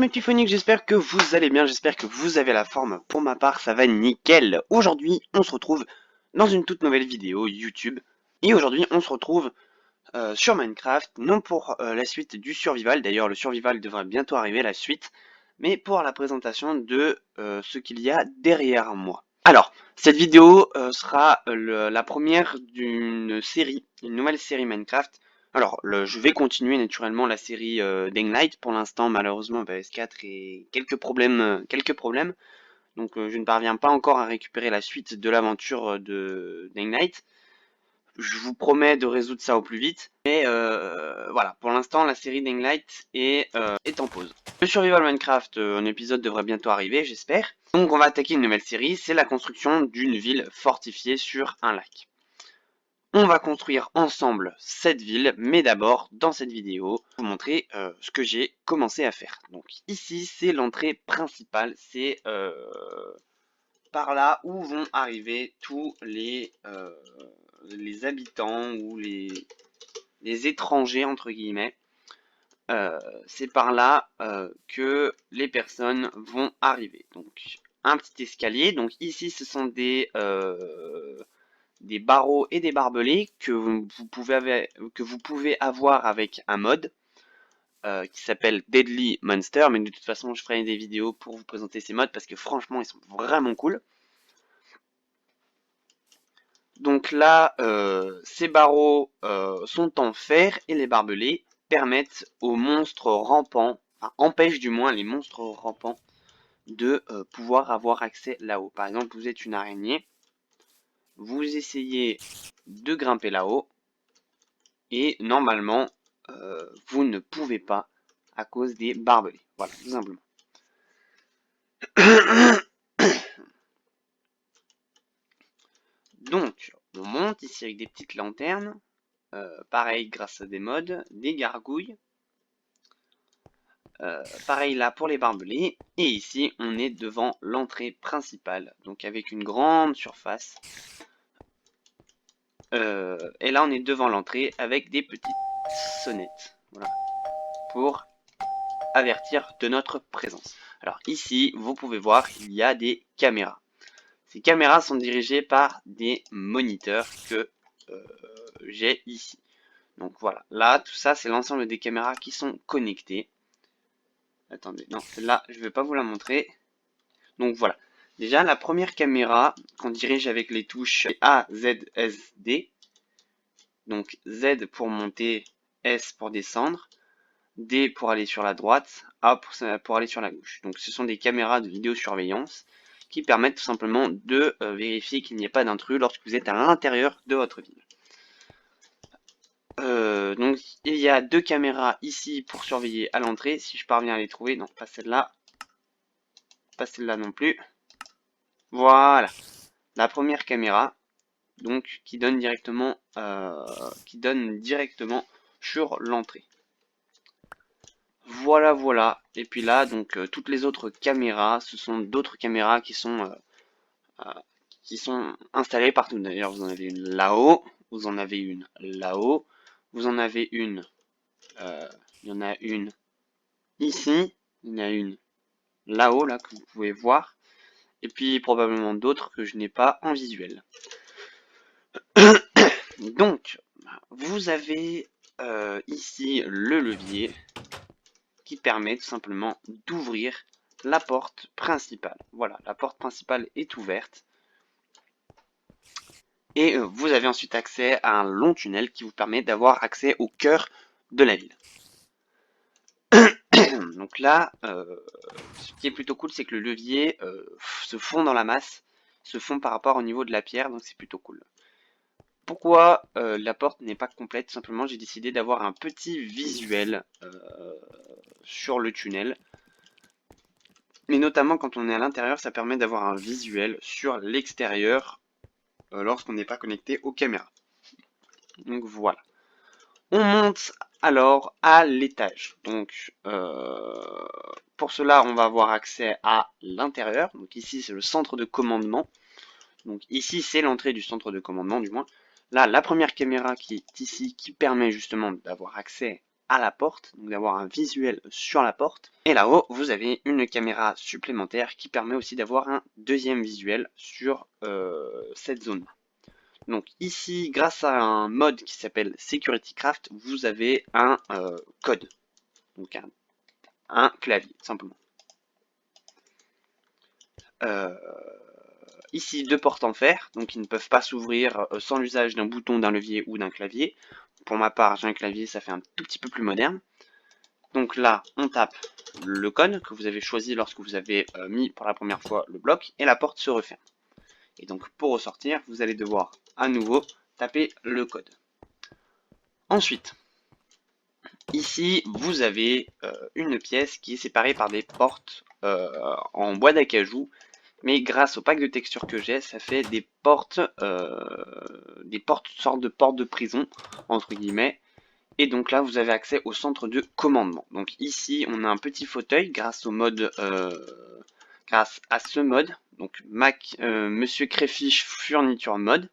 Mes petits phoniques, j'espère que vous allez bien, j'espère que vous avez la forme. Pour ma part, ça va nickel. Aujourd'hui, on se retrouve dans une toute nouvelle vidéo YouTube. Et aujourd'hui, on se retrouve sur Minecraft, non pour la suite du survival. D'ailleurs, le survival devrait bientôt arriver, la suite. Mais pour la présentation de ce qu'il y a derrière moi. Alors, cette vidéo sera la première d'une série, une nouvelle série Minecraft. Alors, je vais continuer naturellement la série Dying Light. Pour l'instant, malheureusement, PS4 et quelques problèmes. Donc, je ne parviens pas encore à récupérer la suite de l'aventure de Dying Light. Je vous promets de résoudre ça au plus vite. Mais voilà, pour l'instant, la série Dying Light est en pause. Le Survival Minecraft, un épisode devrait bientôt arriver, j'espère. Donc on va attaquer une nouvelle série, c'est la construction d'une ville fortifiée sur un lac. On va construire ensemble cette ville, mais d'abord, dans cette vidéo, je vais vous montrer ce que j'ai commencé à faire. Donc ici, c'est l'entrée principale, c'est par là où vont arriver tous les habitants ou les étrangers, entre guillemets. C'est par là que les personnes vont arriver. Donc un petit escalier. Donc ici ce sont des barreaux et des barbelés que vous pouvez avoir avec un mode qui s'appelle Deadly Monster. Mais de toute façon je ferai des vidéos pour vous présenter ces modes parce que franchement ils sont vraiment cool. Donc là ces barreaux sont en fer et les barbelés permettent aux monstres rampants, enfin empêchent du moins les monstres rampants de pouvoir avoir accès là-haut. Par exemple, vous êtes une araignée, vous essayez de grimper là-haut, et normalement, vous ne pouvez pas à cause des barbelés. Voilà, tout simplement. Donc, on monte ici avec des petites lanternes, pareil grâce à des modes, des gargouilles. Pareil là pour les barbelés, et ici on est devant l'entrée principale, donc avec une grande surface. Et là on est devant l'entrée avec des petites sonnettes, voilà, pour avertir de notre présence. Alors ici vous pouvez voir il y a des caméras. Ces caméras sont dirigées par des moniteurs que j'ai ici. Donc voilà, là tout ça c'est l'ensemble des caméras qui sont connectées. Attendez, non, celle-là, je ne vais pas vous la montrer. Donc voilà. Déjà, la première caméra qu'on dirige avec les touches A, Z, S, D. Donc Z pour monter, S pour descendre, D pour aller sur la droite, A pour aller sur la gauche. Donc ce sont des caméras de vidéosurveillance qui permettent tout simplement de vérifier qu'il n'y ait pas d'intrus lorsque vous êtes à l'intérieur de votre ville. Donc il y a deux caméras ici pour surveiller à l'entrée, si je parviens à les trouver. Non, pas celle-là, pas celle-là non plus. Voilà, la première caméra, donc qui donne directement sur l'entrée. Voilà, voilà. Et puis là, donc toutes les autres caméras, ce sont d'autres caméras qui sont installées partout. D'ailleurs, vous en avez une là-haut, vous en avez une là-haut, vous en avez une. Il y en a une ici, il y en a une là-haut là que vous pouvez voir, et puis probablement d'autres que je n'ai pas en visuel. Donc, vous avez ici le levier qui permet tout simplement d'ouvrir la porte principale. Voilà, la porte principale est ouverte. Et vous avez ensuite accès à un long tunnel qui vous permet d'avoir accès au cœur de la ville. Donc là, ce qui est plutôt cool, c'est que le levier se fond dans la masse, se fond par rapport au niveau de la pierre, donc c'est plutôt cool. Pourquoi la porte n'est pas complète? Tout simplement, j'ai décidé d'avoir un petit visuel sur le tunnel. Mais notamment quand on est à l'intérieur, ça permet d'avoir un visuel sur l'extérieur lorsqu'on n'est pas connecté aux caméras. Donc voilà. On monte alors à l'étage. Donc pour cela, on va avoir accès à l'intérieur. Donc ici, c'est le centre de commandement. Donc ici, c'est l'entrée du centre de commandement, du moins. Là, la première caméra qui est ici, qui permet justement d'avoir accès à la porte, donc d'avoir un visuel sur la porte. Et là-haut, vous avez une caméra supplémentaire qui permet aussi d'avoir un deuxième visuel sur cette zone. Donc ici, grâce à un mode qui s'appelle Security Craft, vous avez un code, donc un clavier, simplement. Ici, deux portes en fer, donc ils ne peuvent pas s'ouvrir sans l'usage d'un bouton, d'un levier ou d'un clavier. Pour ma part, j'ai un clavier, ça fait un tout petit peu plus moderne. Donc là, on tape le code que vous avez choisi lorsque vous avez mis pour la première fois le bloc, et la porte se referme. Et donc pour ressortir, vous allez devoir à nouveau taper le code. Ensuite, ici, vous avez une pièce qui est séparée par des portes en bois d'acajou, mais grâce au pack de textures que j'ai, ça fait des portes, sortes de portes de prison, entre guillemets. Et donc là, vous avez accès au centre de commandement. Donc ici, on a un petit fauteuil grâce au mode, grâce à ce mode. Donc Monsieur Crayfish Furniture Mode,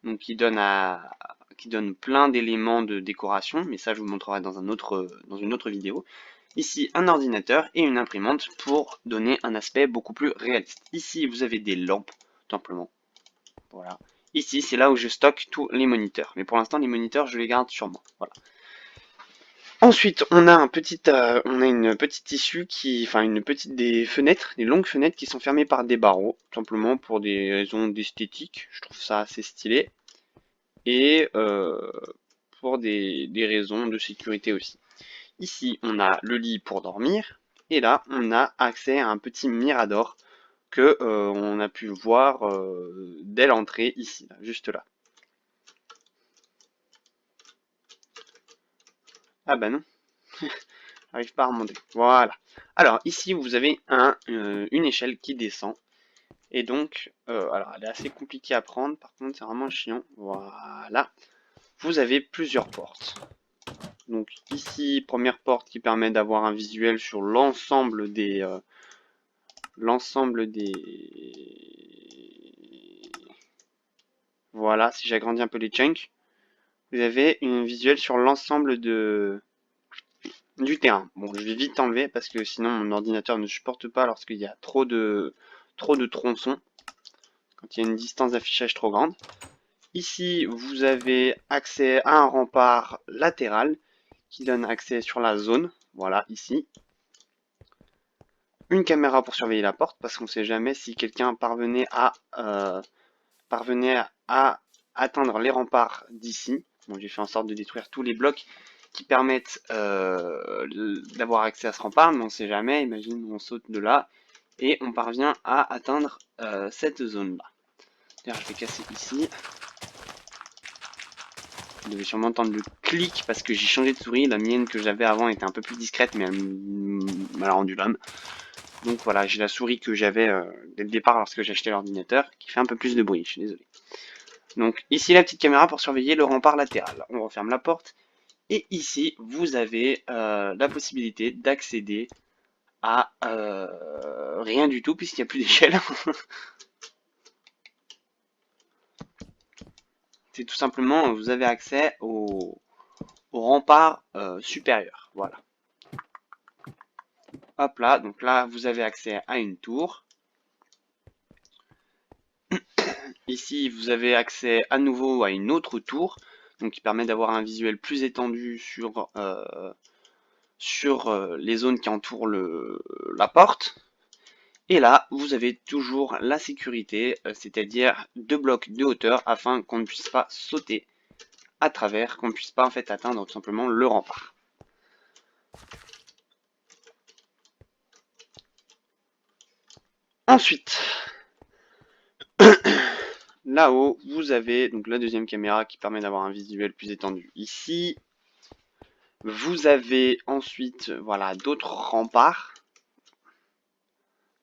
donc qui donne plein d'éléments de décoration, mais ça je vous montrerai dans une autre vidéo. Ici, un ordinateur et une imprimante pour donner un aspect beaucoup plus réaliste. Ici, vous avez des lampes, tout simplement. Voilà. Ici, c'est là où je stocke tous les moniteurs. Mais pour l'instant, les moniteurs, je les garde sur moi. Voilà. Ensuite, on a une petite issue des fenêtres, des longues fenêtres qui sont fermées par des barreaux, tout simplement pour des raisons d'esthétique. Je trouve ça assez stylé. Et pour des raisons de sécurité aussi. Ici, on a le lit pour dormir. Et là, on a accès à un petit mirador que on a pu voir dès l'entrée ici, là, juste là. Ah bah non, j'arrive pas à remonter. Voilà. Alors ici, vous avez une échelle qui descend. Et donc, alors elle est assez compliquée à prendre, par contre c'est vraiment chiant. Voilà. Vous avez plusieurs portes. Donc ici, première porte qui permet d'avoir un visuel sur l'ensemble des... Voilà, si j'agrandis un peu les chunks, vous avez une visuel sur l'ensemble du terrain. Bon, je vais vite enlever parce que sinon mon ordinateur ne supporte pas lorsqu'il y a trop de tronçons, quand il y a une distance d'affichage trop grande. Ici, vous avez accès à un rempart latéral qui donne accès sur la zone. Voilà, ici. Une caméra pour surveiller la porte parce qu'on ne sait jamais si quelqu'un parvenait à atteindre les remparts d'ici. Bon, j'ai fait en sorte de détruire tous les blocs qui permettent d'avoir accès à ce rempart, mais on ne sait jamais. Imagine, on saute de là et on parvient à atteindre cette zone-là. D'ailleurs, je vais casser ici. Vous devez sûrement entendre le clic parce que j'ai changé de souris. La mienne que j'avais avant était un peu plus discrète, mais elle m'a rendu l'âme. Donc voilà, j'ai la souris que j'avais dès le départ lorsque j'ai acheté l'ordinateur, qui fait un peu plus de bruit, je suis désolé. Donc ici la petite caméra pour surveiller le rempart latéral. On referme la porte. Et ici, vous avez la possibilité d'accéder à rien du tout puisqu'il n'y a plus d'échelle. C'est tout simplement, vous avez accès au rempart supérieur. Voilà. Hop là, donc là, vous avez accès à une tour. Ici, vous avez accès à nouveau à une autre tour, donc qui permet d'avoir un visuel plus étendu sur les zones qui entourent la porte. Et là, vous avez toujours la sécurité, c'est-à-dire 2 blocs de hauteur afin qu'on ne puisse pas sauter à travers, qu'on ne puisse pas en fait atteindre tout simplement le rempart. Ensuite, là-haut, vous avez donc la deuxième caméra qui permet d'avoir un visuel plus étendu ici. Vous avez ensuite, voilà, d'autres remparts,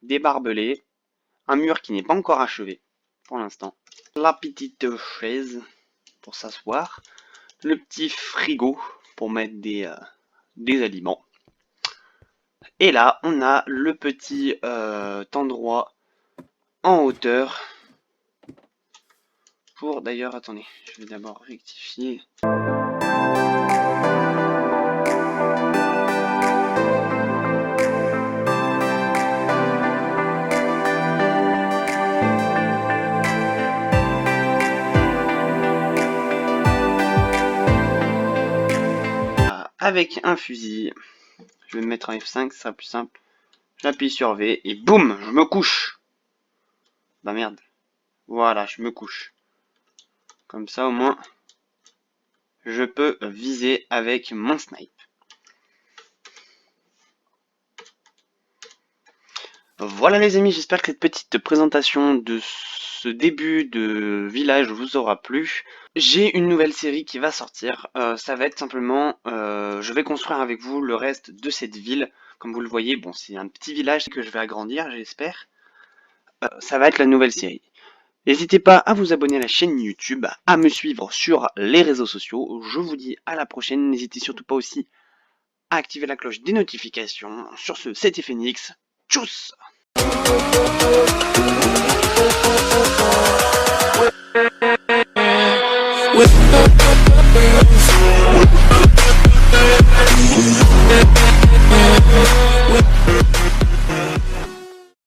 des barbelés, un mur qui n'est pas encore achevé pour l'instant, la petite chaise pour s'asseoir, le petit frigo pour mettre des aliments. Et là, on a le petit endroit en hauteur pour, d'ailleurs, attendez, je vais d'abord rectifier. avec un fusil. Je vais me mettre en F5, ça sera plus simple. J'appuie sur V et boum, je me couche. Bah merde. Voilà, je me couche. Comme ça au moins, je peux viser avec mon snipe. Voilà les amis, j'espère que cette petite présentation de ce début de village vous aura plu. J'ai une nouvelle série qui va sortir, ça va être simplement, je vais construire avec vous le reste de cette ville. Comme vous le voyez, bon c'est un petit village que je vais agrandir j'espère. Ça va être la nouvelle série. N'hésitez pas à vous abonner à la chaîne YouTube, à me suivre sur les réseaux sociaux. Je vous dis à la prochaine, n'hésitez surtout pas aussi à activer la cloche des notifications. Sur ce, c'était Phoenix, tchuss!